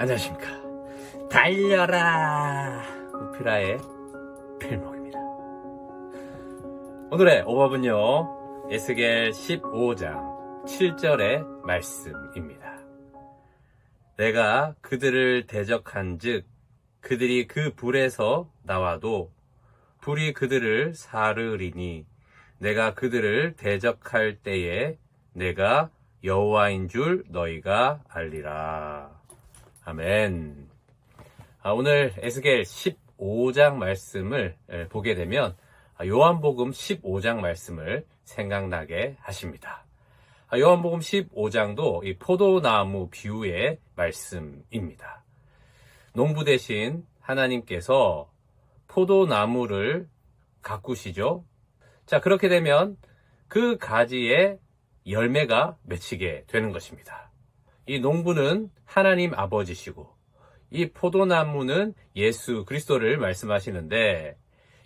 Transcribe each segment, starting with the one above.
안녕하십니까. 달려라 우피라의 필목입니다. 오늘의 오법은요, 에스겔 15장 7절의 말씀입니다. 내가 그들을 대적한 즉 그들이 그 불에서 나와도 불이 그들을 사르리니 내가 그들을 대적할 때에 내가 여호와인 줄 너희가 알리라. 아멘. 오늘 에스겔 15장 말씀을 보게 되면 요한복음 15장 말씀을 생각나게 하십니다. 요한복음 15장도 이 포도나무 비유의 말씀입니다. 농부 대신 하나님께서 포도나무를 가꾸시죠. 자, 그렇게 되면 그 가지에 열매가 맺히게 되는 것입니다. 이 농부는 하나님 아버지시고 이 포도나무는 예수 그리스도를 말씀하시는데,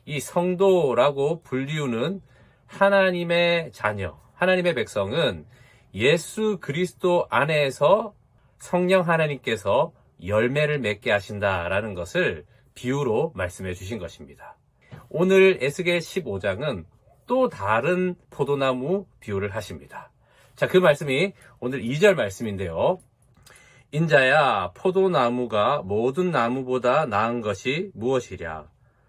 이 성도라고 불리우는 하나님의 자녀, 하나님의 백성은 예수 그리스도 안에서 성령 하나님께서 열매를 맺게 하신다라는 것을 비유로 말씀해 주신 것입니다. 오늘 에스겔 15장은 또 다른 포도나무 비유를 하십니다. 자, 그 말씀이 오늘 2절 말씀인데요. 인자야, 포도나무가 모든 나무보다 나은 것이 무엇이랴?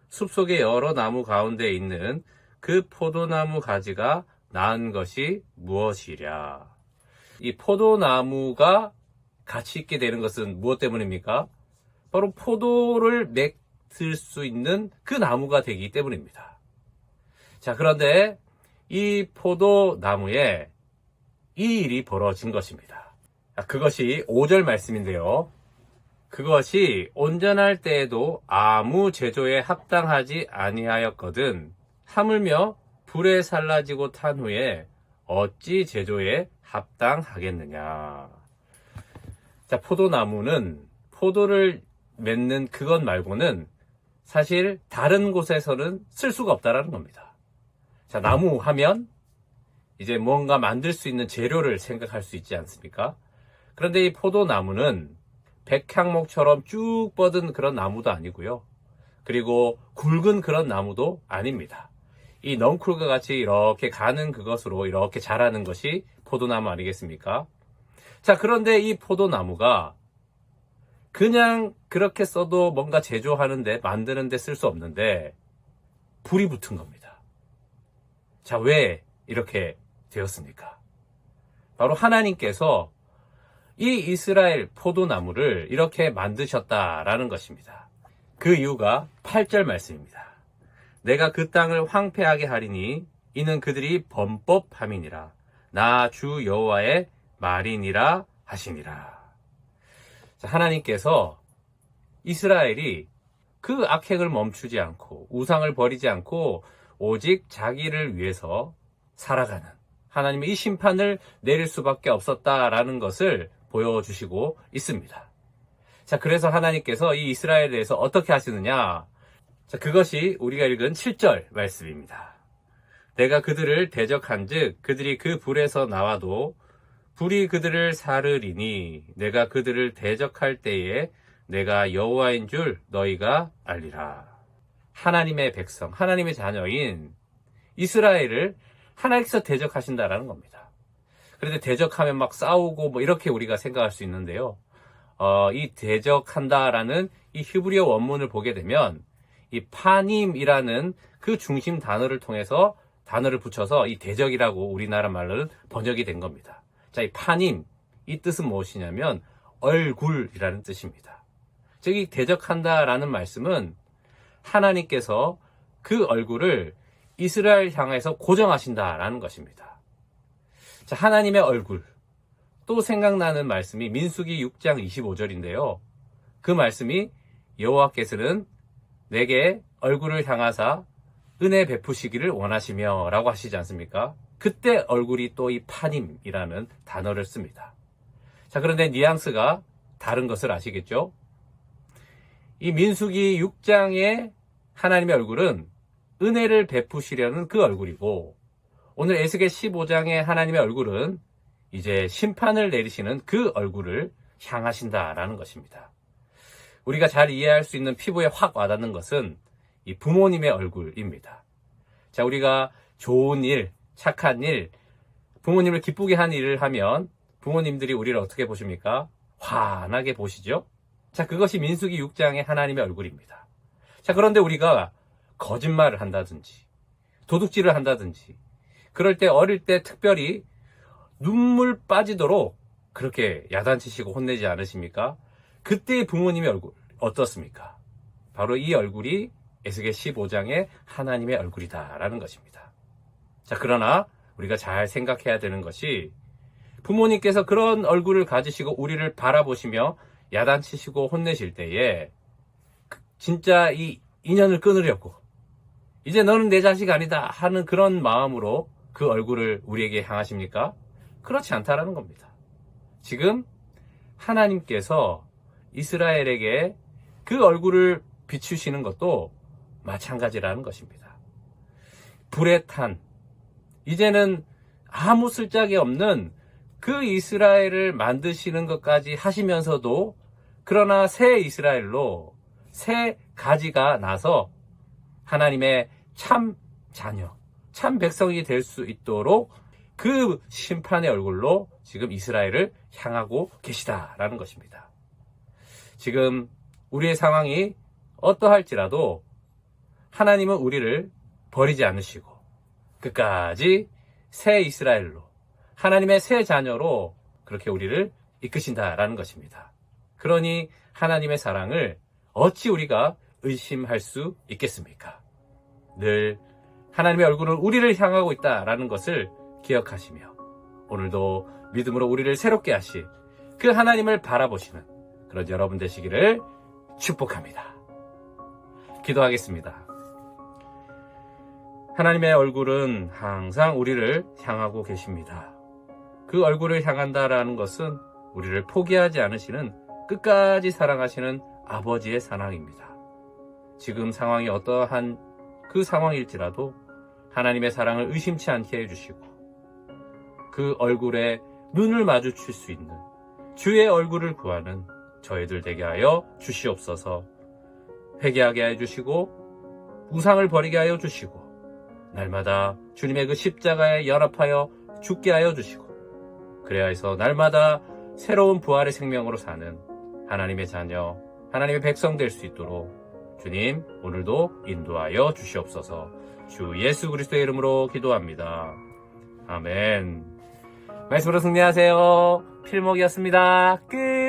숲속의 여러 나무 가운데 있는 그 포도나무 가지가 나은 것이 무엇이랴? 이 포도나무가 가치 있게 되는 것은 무엇 때문입니까? 바로 포도를 맺을 수 있는 그 나무가 되기 때문입니다. 자, 그런데 이 포도나무에 이 일이 벌어진 것입니다. 그것이 5절 말씀인데요. 그것이 온전할 때에도 아무 제조에 합당하지 아니하였거든 하물며 불에 살라지고 탄 후에 어찌 제조에 합당하겠느냐. 자, 포도나무는 포도를 맺는 그것 말고는 사실 다른 곳에서는 쓸 수가 없다라는 겁니다. 자, 나무 하면 이제 뭔가 만들 수 있는 재료를 생각할 수 있지 않습니까? 그런데 이 포도나무는 백향목처럼 쭉 뻗은 그런 나무도 아니고요. 그리고 굵은 그런 나무도 아닙니다. 이 넝쿨과 같이 이렇게 가는 그것으로 이렇게 자라는 것이 포도나무 아니겠습니까? 자, 그런데 이 포도나무가 그냥 그렇게 써도 뭔가 제조하는데, 만드는데 쓸 수 없는데 불이 붙은 겁니다. 자, 왜 이렇게 되었습니까? 바로 하나님께서 이 이스라엘 포도나무를 이렇게 만드셨다라는 것입니다. 그 이유가 8절 말씀입니다. 내가 그 땅을 황폐하게 하리니 이는 그들이 범법함이니라. 나 주 여호와의 말이니라 하시니라. 자, 하나님께서 이스라엘이 그 악행을 멈추지 않고 우상을 버리지 않고 오직 자기를 위해서 살아가는 하나님의 이 심판을 내릴 수밖에 없었다라는 것을 보여주시고 있습니다. 자, 그래서 하나님께서 이 이스라엘에 대해서 어떻게 하시느냐? 자, 그것이 우리가 읽은 7절 말씀입니다. 내가 그들을 대적한 즉 그들이 그 불에서 나와도 불이 그들을 사르리니 내가 그들을 대적할 때에 내가 여호와인 줄 너희가 알리라. 하나님의 백성, 하나님의 자녀인 이스라엘을 하나님께서 대적하신다라는 겁니다. 그런데 대적하면 막 싸우고 뭐 이렇게 우리가 생각할 수 있는데요. 이 대적한다라는 이 히브리어 원문을 보게 되면 이 파님이라는 그 중심 단어를 통해서 단어를 붙여서 이 대적이라고 우리나라 말로는 번역이 된 겁니다. 자, 이 파님, 이 뜻은 무엇이냐면 얼굴이라는 뜻입니다. 즉, 이 대적한다라는 말씀은 하나님께서 그 얼굴을 이스라엘 향해서 고정하신다라는 것입니다. 자, 하나님의 얼굴. 또 생각나는 말씀이 민수기 6장 25절인데요. 그 말씀이 여호와께서는 내게 얼굴을 향하사 은혜 베푸시기를 원하시며 라고 하시지 않습니까? 그때 얼굴이 또 이 파님이라는 단어를 씁니다. 자, 그런데 뉘앙스가 다른 것을 아시겠죠? 이 민수기 6장의 하나님의 얼굴은 은혜를 베푸시려는 그 얼굴이고, 오늘 에스겔 15장의 하나님의 얼굴은 이제 심판을 내리시는 그 얼굴을 향하신다라는 것입니다. 우리가 잘 이해할 수 있는 피부에 확 와닿는 것은 이 부모님의 얼굴입니다. 자, 우리가 좋은 일, 착한 일, 부모님을 기쁘게 한 일을 하면 부모님들이 우리를 어떻게 보십니까? 환하게 보시죠? 자, 그것이 민수기 6장의 하나님의 얼굴입니다. 자, 그런데 우리가 거짓말을 한다든지, 도둑질을 한다든지, 그럴 때 어릴 때 특별히 눈물 빠지도록 그렇게 야단치시고 혼내지 않으십니까? 그때의 부모님의 얼굴 어떻습니까? 바로 이 얼굴이 에스겔 15장의 하나님의 얼굴이다라는 것입니다. 자, 그러나 우리가 잘 생각해야 되는 것이 부모님께서 그런 얼굴을 가지시고 우리를 바라보시며 야단치시고 혼내실 때에 진짜 이 인연을 끊으려고 이제 너는 내 자식 아니다 하는 그런 마음으로 그 얼굴을 우리에게 향하십니까? 그렇지 않다라는 겁니다. 지금 하나님께서 이스라엘에게 그 얼굴을 비추시는 것도 마찬가지라는 것입니다. 불에 탄 이제는 아무 쓸데기 없는 그 이스라엘을 만드시는 것까지 하시면서도 그러나 새 이스라엘로 새 가지가 나서 하나님의 참 자녀, 참 백성이 될 수 있도록 그 심판의 얼굴로 지금 이스라엘을 향하고 계시다라는 것입니다. 지금 우리의 상황이 어떠할지라도 하나님은 우리를 버리지 않으시고 끝까지 새 이스라엘로 하나님의 새 자녀로 그렇게 우리를 이끄신다라는 것입니다. 그러니 하나님의 사랑을 어찌 우리가 의심할 수 있겠습니까? 늘 하나님의 얼굴은 우리를 향하고 있다라는 것을 기억하시며 오늘도 믿음으로 우리를 새롭게 하시 그 하나님을 바라보시는 그런 여러분 되시기를 축복합니다. 기도하겠습니다. 하나님의 얼굴은 항상 우리를 향하고 계십니다. 그 얼굴을 향한다라는 것은 우리를 포기하지 않으시는 끝까지 사랑하시는 아버지의 사랑입니다. 지금 상황이 어떠한 그 상황일지라도 하나님의 사랑을 의심치 않게 해주시고 그 얼굴에 눈을 마주칠 수 있는 주의 얼굴을 구하는 저희들 되게 하여 주시옵소서. 회개하게 해주시고 우상을 버리게 하여 주시고 날마다 주님의 그 십자가에 연합하여 죽게 하여 주시고 그래야 해서 날마다 새로운 부활의 생명으로 사는 하나님의 자녀, 하나님의 백성 될 수 있도록 주님 오늘도 인도하여 주시옵소서. 주 예수 그리스도의 이름으로 기도합니다. 아멘. 말씀으로 승리하세요. 필목이었습니다. 끝.